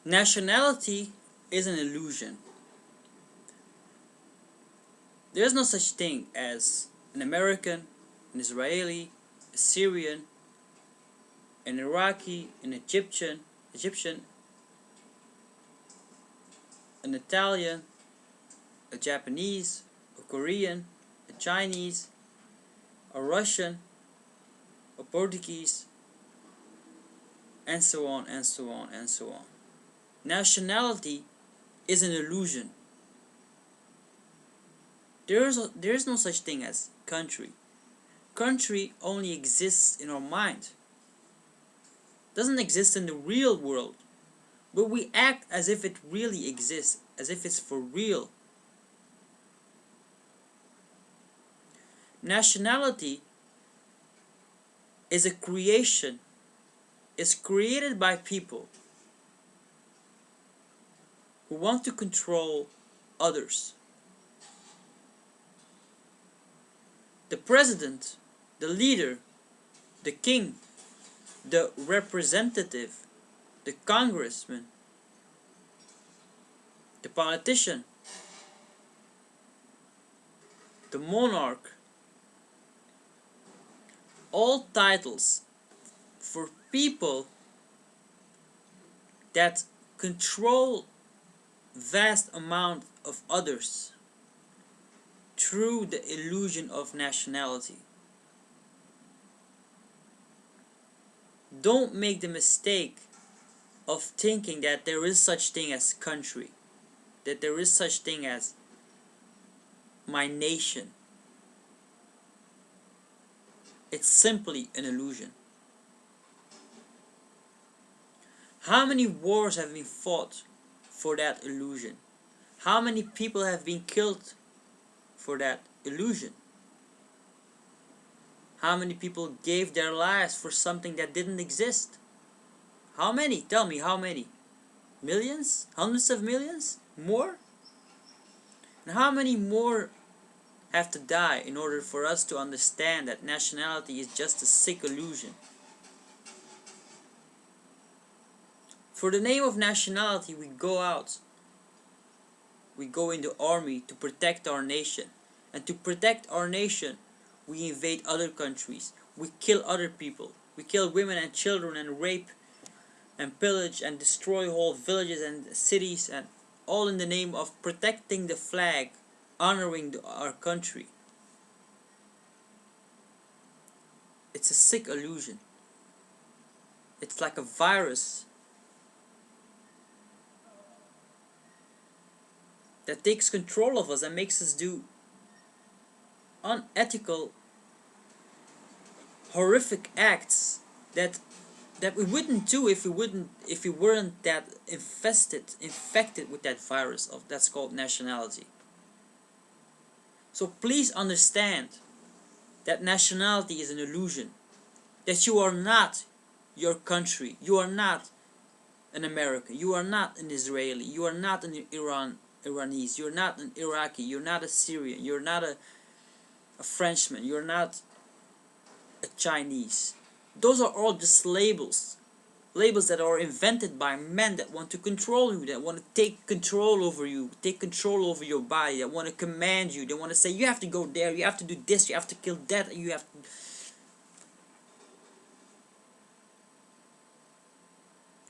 Nationality is an illusion. There is no such thing as an American, an Israeli, a Syrian, an Iraqi, an Egyptian, an Italian, a Japanese, a Korean, a Chinese, a Russian, a Portuguese, and so on and so on and so on. Nationality is an illusion. There is no such thing as country. Country only exists in our mind. Doesn't exist in the real world. But we act as if it really exists, as if it's for real. Nationality is a creation. It's created by people who want to control others. The president, the leader, the king, the representative, the congressman, the politician, the monarch, all titles for people that control vast amount of others through the illusion of nationality. Don't make the mistake of thinking that there is such thing as country, that there is such thing as my nation. It's simply an illusion. How many wars have been fought for that illusion? How many people have been killed for that illusion? How many people gave their lives for something that didn't exist? How many? Tell me, how many? Millions? Hundreds of millions? More? And how many more have to die in order for us to understand that nationality is just a sick illusion? For the name of nationality, we go out. We go in the army to protect our nation. And to protect our nation, we invade other countries. We kill other people. We kill women and children and rape and pillage and destroy whole villages and cities, and all in the name of protecting the flag, honoring our country. It's a sick illusion. It's like a virus that takes control of us and makes us do unethical, horrific acts that we wouldn't do if we weren't that infected with that virus that's called nationality. So please understand that nationality is an illusion. That you are not your country. You are not an American. You are not an Israeli. You are not an Iranese. You're not an Iraqi. You're not a Syrian. You're not a Frenchman. You're not a Chinese. Those are all just labels. Labels that are invented by men that want to control you, that want to take control over you, take control over your body, that want to command you. They want to say, you have to go there, you have to do this, you have to kill that, you have to...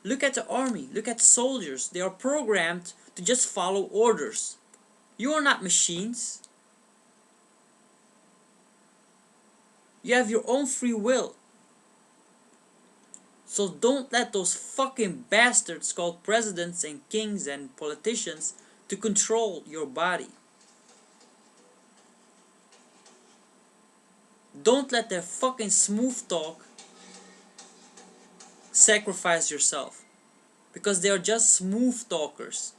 Look at the army, look at soldiers. They are programmed to just follow orders. You are not machines. You have your own free will. So don't let those fucking bastards called presidents and kings and politicians to control your body. Don't let their fucking smooth talk sacrifice yourself. Because they are just smooth talkers.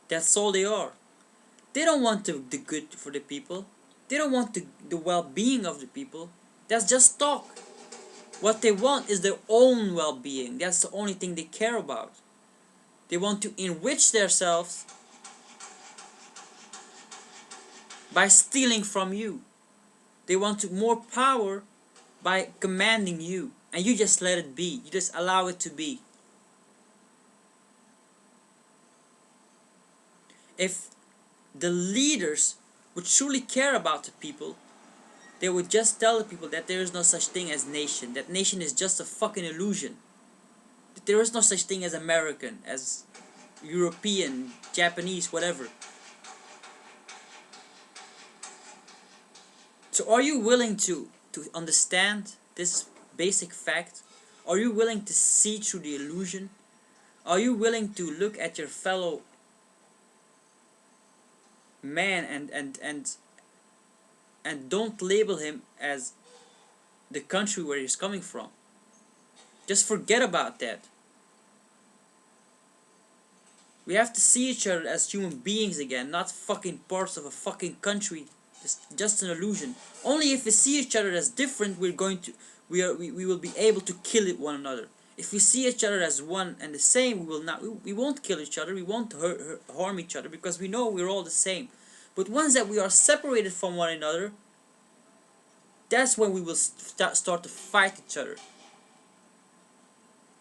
That's all they are. They don't want the good for the people. They don't want the well-being of the people. That's just talk. What they want is their own well-being. That's the only thing they care about. They want to enrich themselves by stealing from you. They want more power by commanding you. And you just let it be. You just allow it to be. If the leaders would truly care about the people, they would just tell the people that there is no such thing as nation. That nation is just a fucking illusion. That there is no such thing as American, as European, Japanese, whatever. So are you willing to understand this basic fact? Are you willing to see through the illusion? Are you willing to look at your fellow man and don't label him as the country where he's coming from? Just forget about that. We have to see each other as human beings again, not fucking parts of a fucking country. Just an illusion. Only if we see each other as different, we will be able to kill one another. If we see each other as one and the same, we won't kill each other. We won't harm each other because we know we're all the same. But once that we are separated from one another, that's when we will start to fight each other.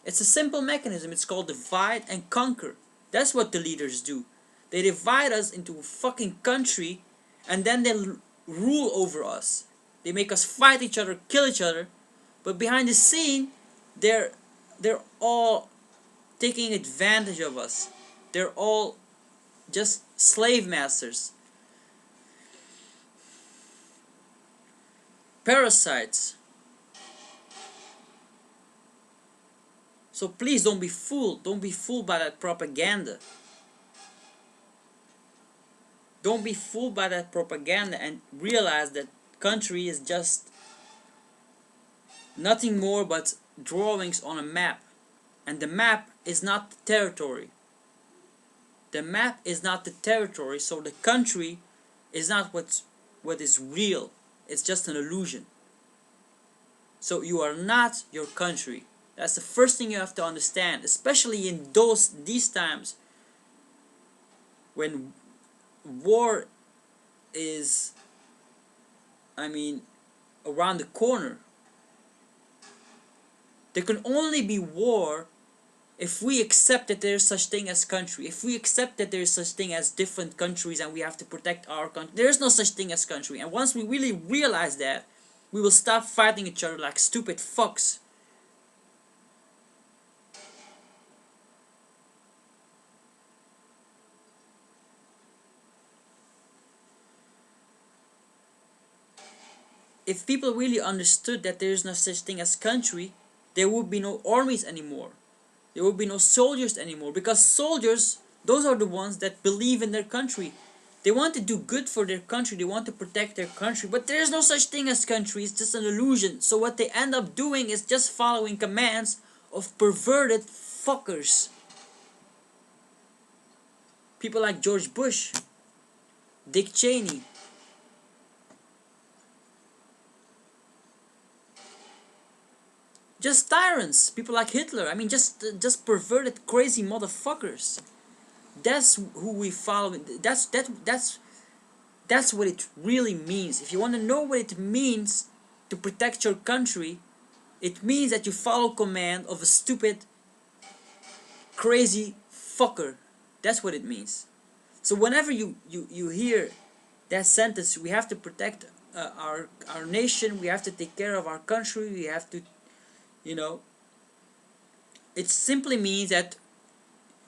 It's a simple mechanism. It's called divide and conquer. That's what the leaders do. They divide us into a fucking country, and then they rule over us. They make us fight each other, kill each other, but behind the scene, they're all taking advantage of us. They're all just slave masters. Parasites. So please don't be fooled. Don't be fooled by that propaganda. Don't be fooled by that propaganda and realize that country is just nothing more but drawings on a map. And the map is not the territory. The map is not the territory, so the country is not what is real. It's just an illusion. So you are not your country. That's the first thing you have to understand, especially in these times when war is, around the corner. There can only be war if we accept that there is such thing as country. If we accept that there is such thing as different countries and we have to protect our country. There is no such thing as country. And once we really realize that, we will stop fighting each other like stupid fucks. If people really understood that there is no such thing as country, there would be no armies anymore. There would be no soldiers anymore. Because soldiers, those are the ones that believe in their country. They want to do good for their country. They want to protect their country. But there is no such thing as country. It's just an illusion. So what they end up doing is just following commands of perverted fuckers. People like George Bush, Dick Cheney, just tyrants, people like Hitler. Just perverted, crazy motherfuckers. That's who we follow. That's what it really means. If you want to know what it means to protect your country, it means that you follow command of a stupid, crazy fucker. That's what it means. So whenever you hear that sentence, we have to protect our nation. We have to take care of our country. We have to. It simply means that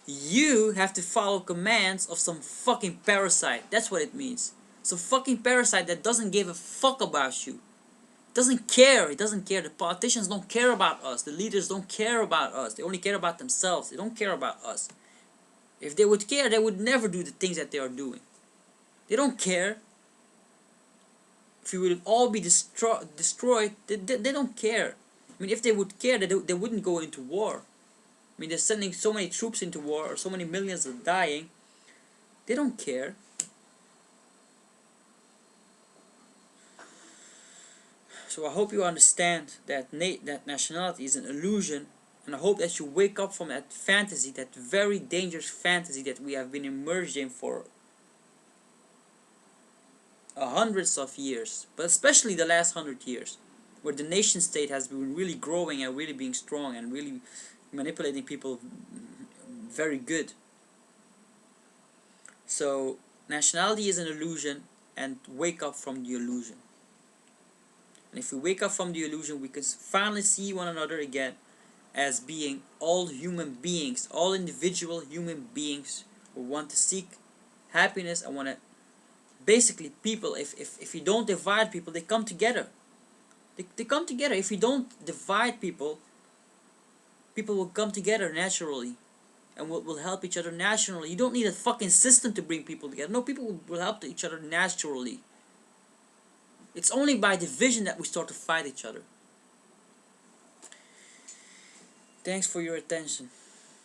you have to follow commands of some fucking parasite. That's what it means. Some fucking parasite that doesn't give a fuck about you. Doesn't care. It doesn't care. The politicians don't care about us. The leaders don't care about us. They only care about themselves. They don't care about us. If they would care, they would never do the things that they are doing. They don't care. If we would all be destroyed, they don't care. If they would care, they wouldn't go into war. They're sending so many troops into war, or so many millions are dying. They don't care. So I hope you understand that nationality is an illusion, and I hope that you wake up from that fantasy, that very dangerous fantasy that we have been immersed in for hundreds of years, but especially the last 100 years, where the nation state has been really growing and really being strong and really manipulating people very good. So nationality is an illusion, and wake up from the illusion. And if we wake up from the illusion, we can finally see one another again as being all human beings, all individual human beings who want to seek happiness and want to basically people, if you don't divide people, they come together. They come together. If you don't divide people, people will come together naturally and will help each other naturally. You don't need a fucking system to bring people together. No, people will help each other naturally. It's only by division that we start to fight each other. Thanks for your attention.